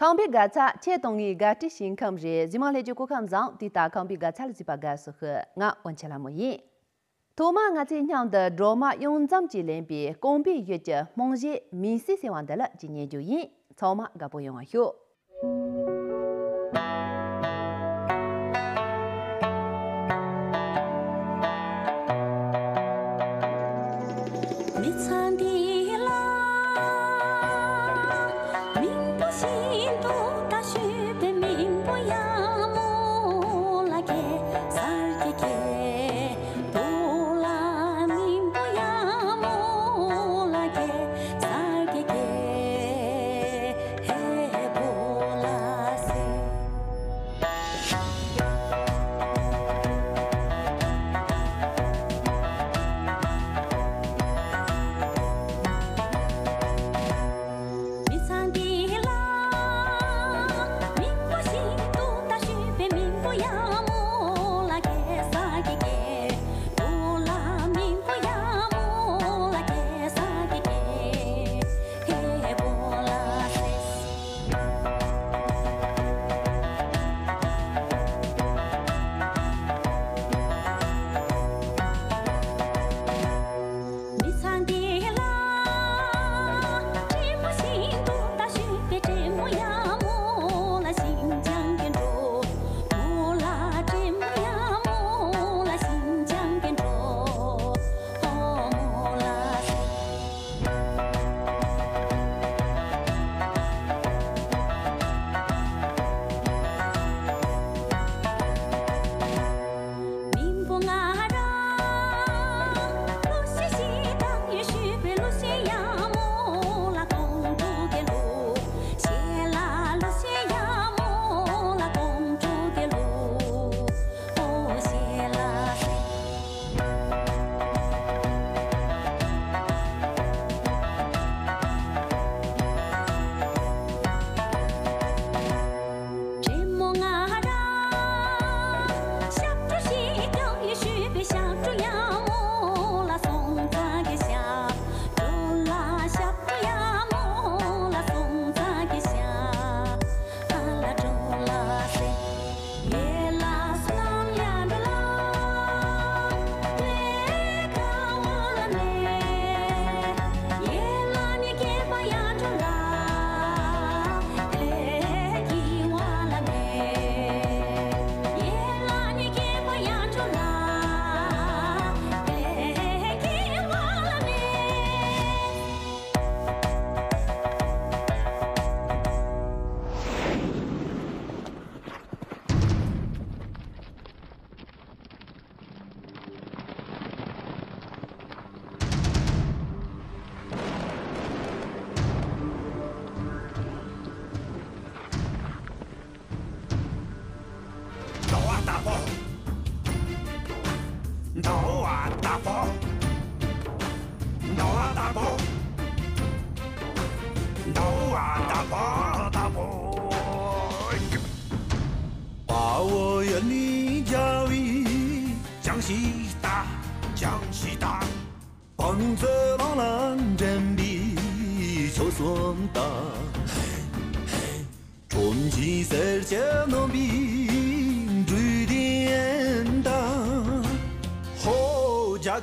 Kambi gacha che tongi gati shin kamre zima leju ko kam zang di ta kambi gacha zipa ga so he nga wanchela mo yi Toma nga chi nyang de drama yong zam ji len bi gong bi yue je mong ji mi si se wan de le ji nian ju yin cao ma ga bo yong a hu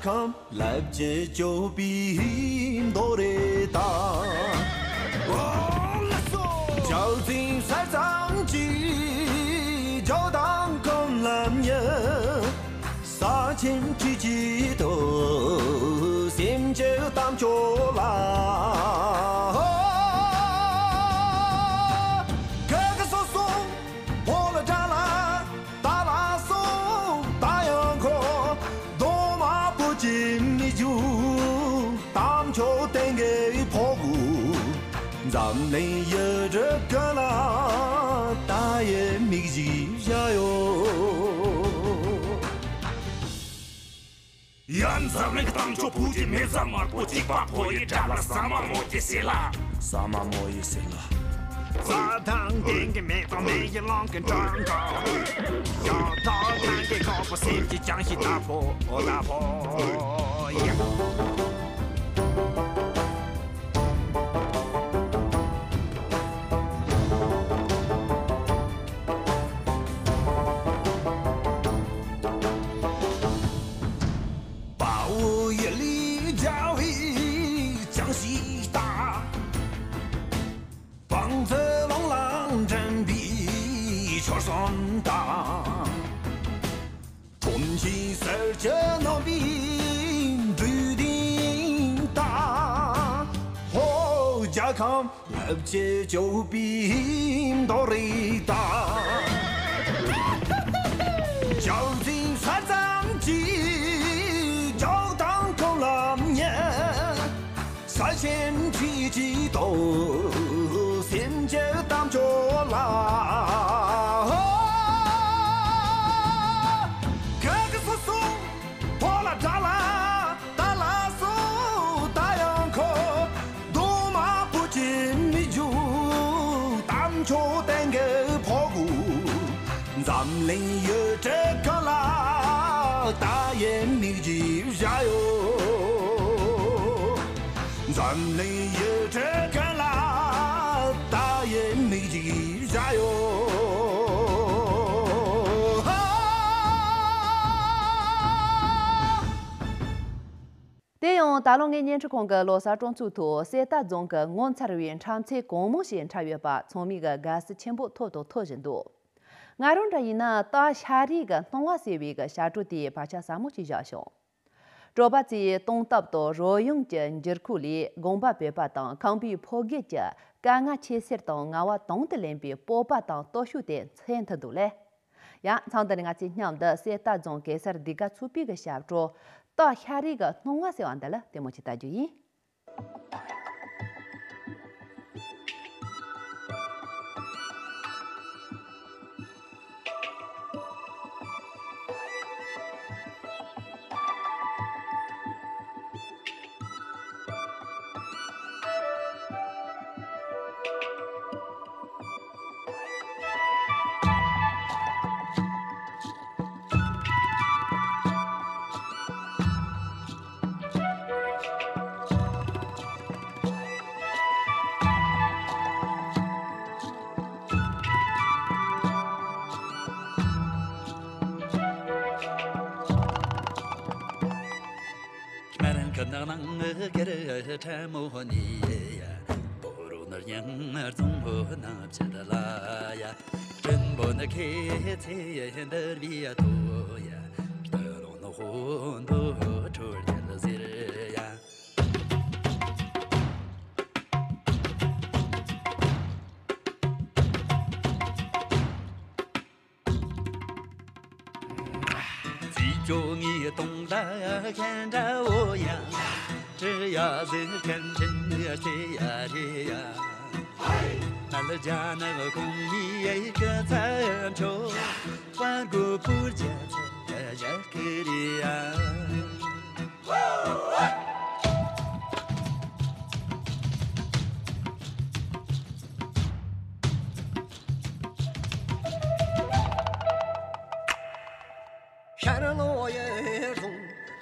come labje jo bi dore da let's go jiao jing sai zang ji jiao dang gong lam ye sa qian ji ji de xian jie dang jiu la咱们有这个啦，大爷米吉加油！Ян замлен там что пути me замар пути папой джала сама мои села. Задам 应该没到没一浪跟长高，要到南给高不谁去江西大坡大坡呀。这闹兵注定大，好家康二姐就兵到雷大，究竟啥张机就当够了年，三千几几都先就当着啦。咱们有这个啦，大雁鸣鸡下哟。咱们有这个啦，大雁鸣鸡下哟。利用大陆年之空个罗萨中出土，在大众个安查员长期公务线查阅吧，从米个gas全部拖到拖人多。我认为呢，到下里个东华社会个下注的把家项目去加强。这把在东达到罗永镇热库里，公巴北巴等康比破解着，刚刚切切到我话东的那边波巴等多数点参特多嘞。呀，常得我今年的在大众给啥的个出比个下注，到下里个东华社完的了，对么去大注意。就你懂得看着我呀，只要是看着这呀这呀，那了家那个公益一个餐桌，万古不见这呀克里呀。山上落叶中，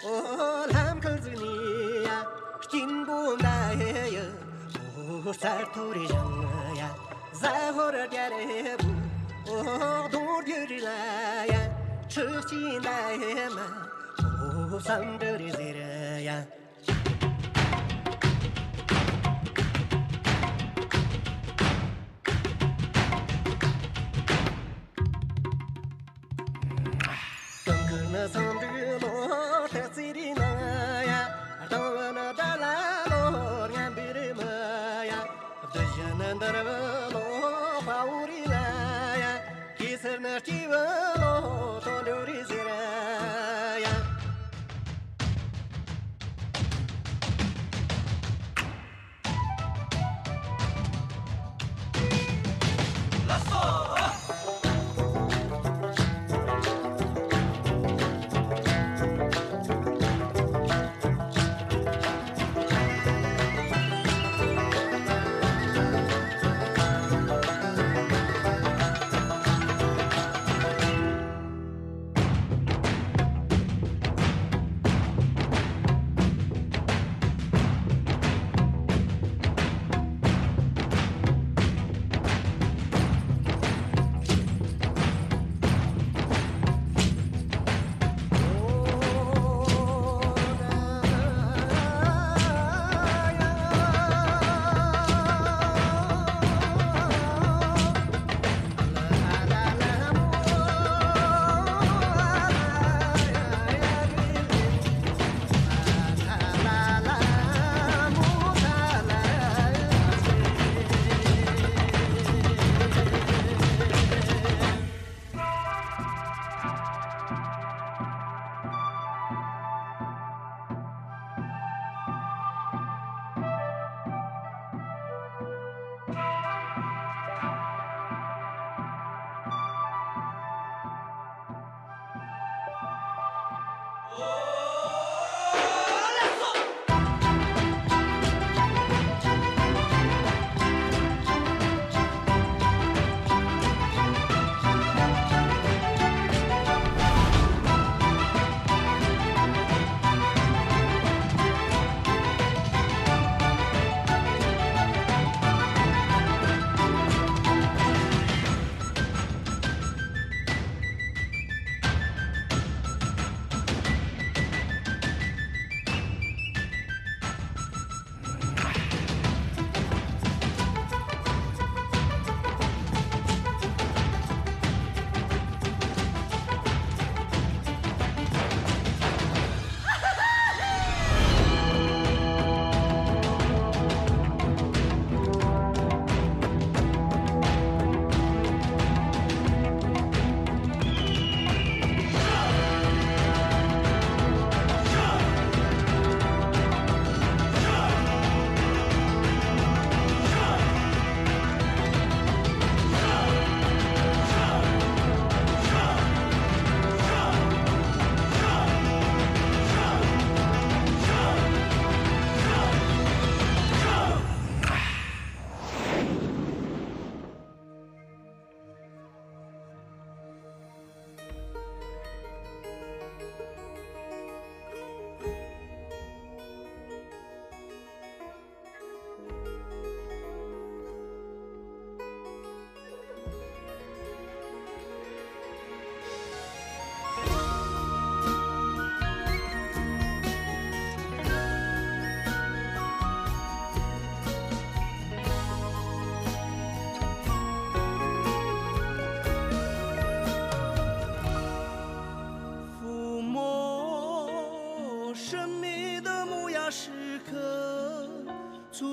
我蓝口子你呀，金不带呀，我三头的人呀，在后头点的不，我多丢的来呀，吃起来嘛，我三头的人呀。那上的路，太水的那呀，当我那扎拉路，俺别的么呀，这些那的路，花屋里来呀，其实那几个路，都留的些呀。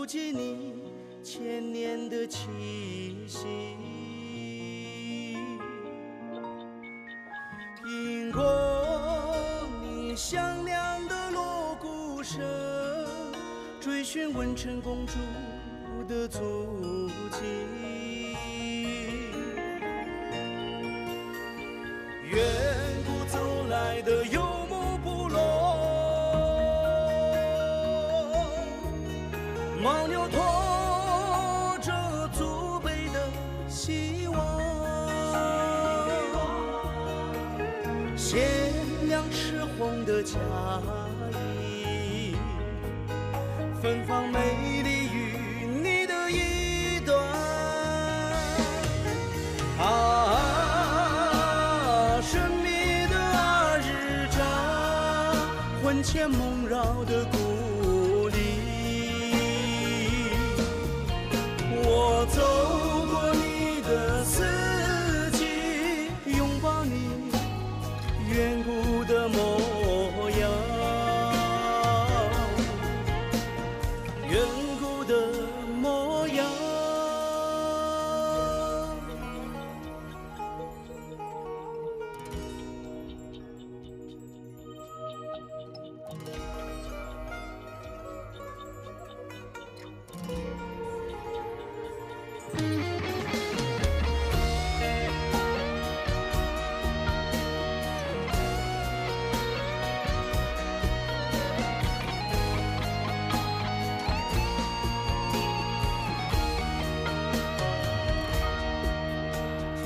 记你千年的气息。听过你响亮的锣鼓声，追寻文成公主的足迹。远古走来的游牧部落，牦牛驮着祖辈的希望，贤良赤红的嫁衣，芬芳美丽与你的一段神秘的阿日扎，魂牵梦绕的故里，我走过你的四季，拥抱你远古的模样，远古的模样。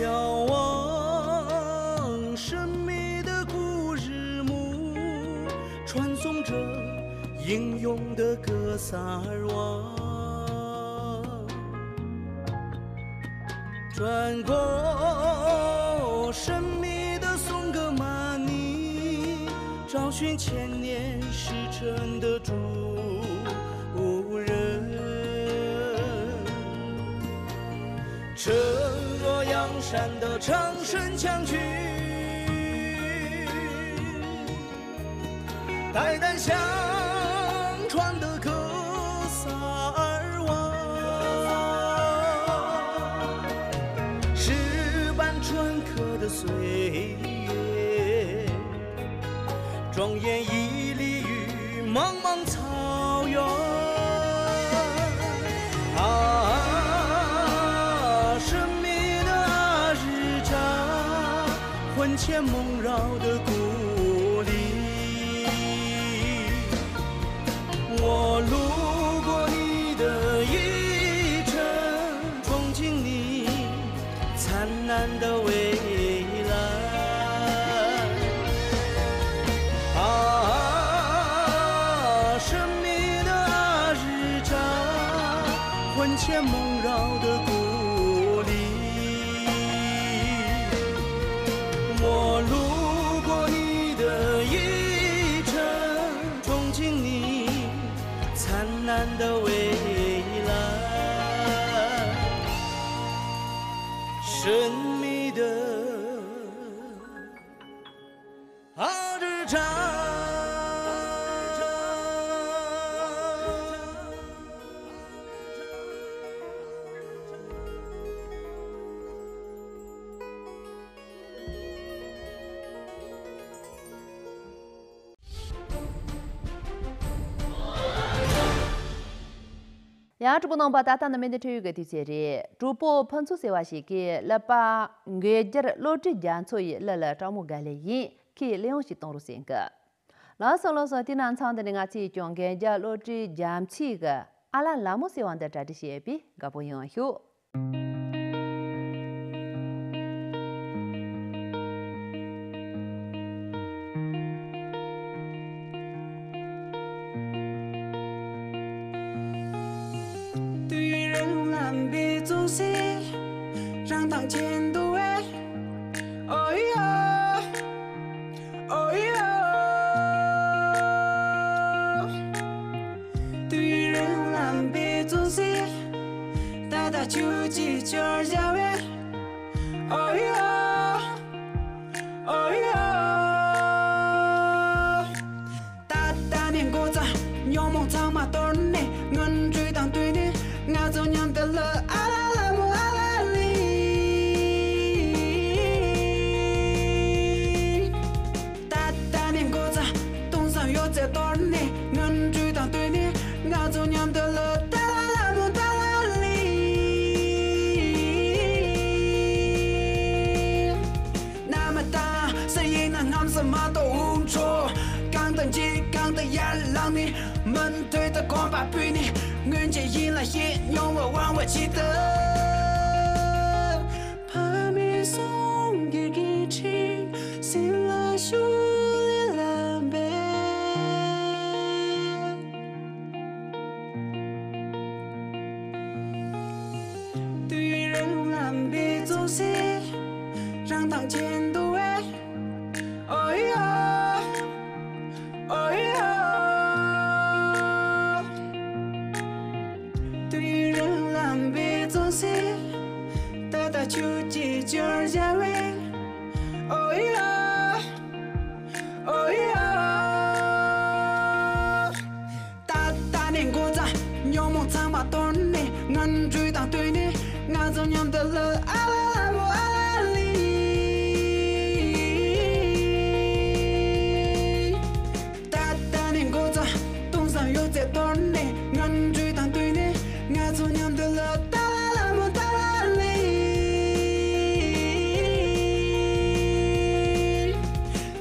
眺望神秘的古日暮，传颂着英勇的格萨尔王。转过神秘的松格玛尼，找寻千年时辰的主人。沉若阳山的长声枪曲，代代相传的格萨尔王，石板篆刻的岁月，庄严屹立于茫茫草原。魂牵梦绕的故里，我路过你的一程，憧憬你灿烂的未来。神秘的阿日扎，魂牵梦绕的故里，我路过你的一程，憧憬你灿烂的未来。神秘的阿日扎。yang chupo nong ba ta na me de tyu ge ti che re chupo phanchu sewa shi ke la pa nge jer lo ti jan cho yi la la ta mu ga le yin ki leong shi tong ru sen ga la so lo so ti nan chang de nga chi chong ge ja lo ti jam chi ga ala la mo se wan da ta ti she bi ga bo yon hyu别总是让当前都爱，哦哟，哦哟。对于人懒别总是大大就几句教育，哦哟，哦哟。大大年过早，要梦长嘛多呢，我追当对的。在多年，俺追当对你，俺就念得了哒啦啦木哒啦哩。那么大，谁也能俺什么都无错。刚等机，刚等眼让你门对着光把对你，俺这赢了也用我往我记得。怕没送给给起，醒了修炼了呗。对于人俺别总是让当前都爱，哦呀，哦呀。对于人俺别总是打打球击劲儿加位，哦呀，哦呀。大大年过节，有梦长把多年，俺追当对你，俺就念得了啊啦啦木啊啦哩。大大年过节，东山有这多年，俺追当对你，俺就念得了哒啦啦木哒啦哩。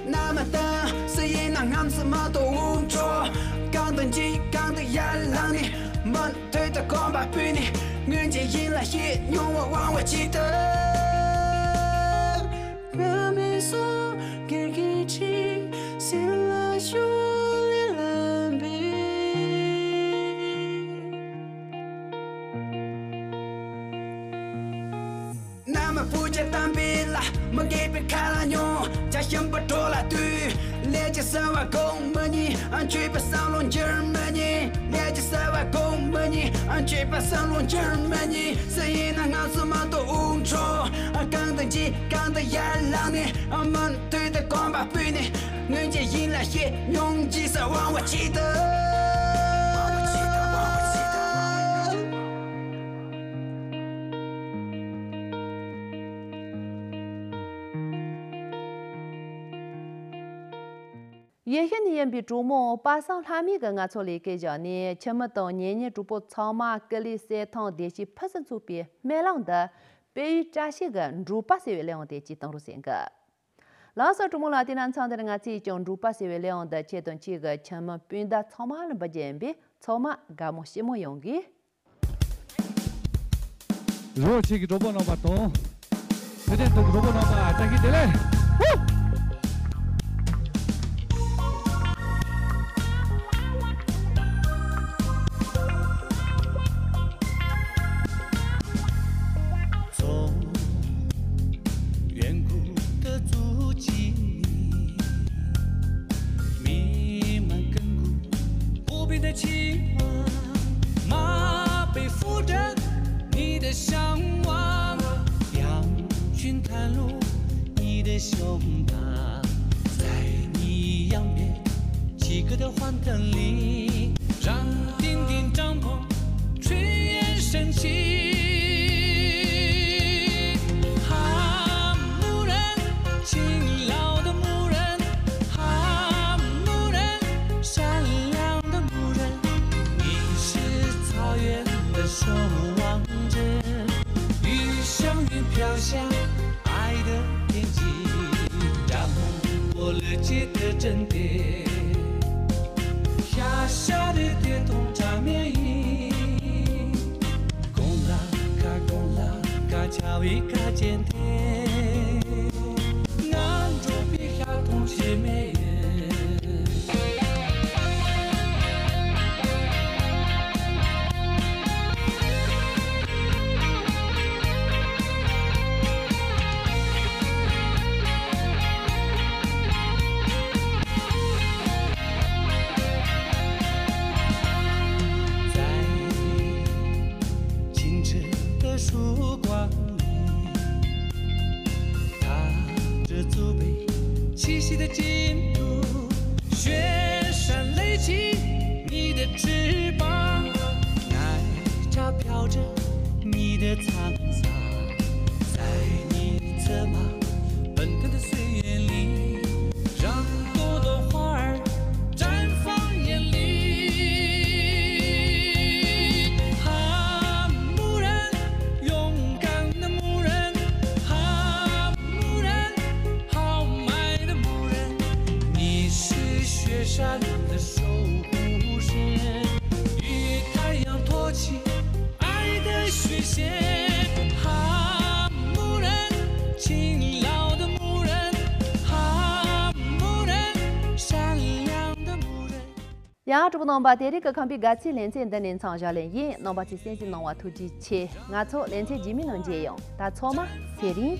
那么大，谁也能俺什么都无错。刚等机，刚等眼让你门对着光把对你，俺这赢了也用我往我记得。我没说给给起，醒了修炼了呗。那么不简单别了，没给别看了用，家乡不多了对。连接三万公门你，俺去把上龙劲儿门你，连接三万公门你，俺去把上龙劲儿门你，谁也能俺什么都无错，俺刚等机，刚等眼让你，俺们对着光把对你，俺这赢了也用几声往我记得。也许你也比周末把上他们个俺处理给着你，这么多年主播草马格里塞汤电视拍摄出边买浪的，被于这些个如八十月亮的几登录线个。老少周末老的南唱的俺自己将如八十月亮的阶段几个这么变得草马人不见别，草马干么什么用的？如这个周末老板懂，这点懂周末老板再给点嘞。胸膛，在你仰边几个的幻灯里，让点点帐篷炊烟升起。哈牧人，勤劳的牧人，哈牧人，善良的牧人，你是草原的守望者，雨声雨飘下爱的天际。我了解的真谛，下的跌动场面衣，公啦嘎巧一嘎简贴，俺若别下同学妹。气息的净土，雪山垒起你的翅膀，奶茶飘着你的沧桑，在你策马奔腾的岁月里，让朵朵花儿绽放。呀，这不能把这里个康比嘎起连线的连长下连演，能把其先进能话突击切，俺错连线几米能接用，打错吗？铁定。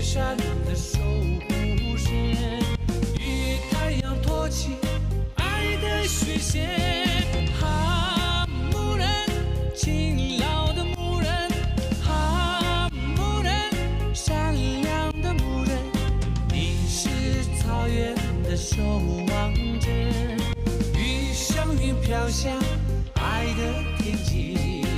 山的守护神，与太阳托起爱的血线。哈牧人，勤劳的牧人，哈牧人，善良的牧人，你是草原的守望者，与祥云飘向爱的天际。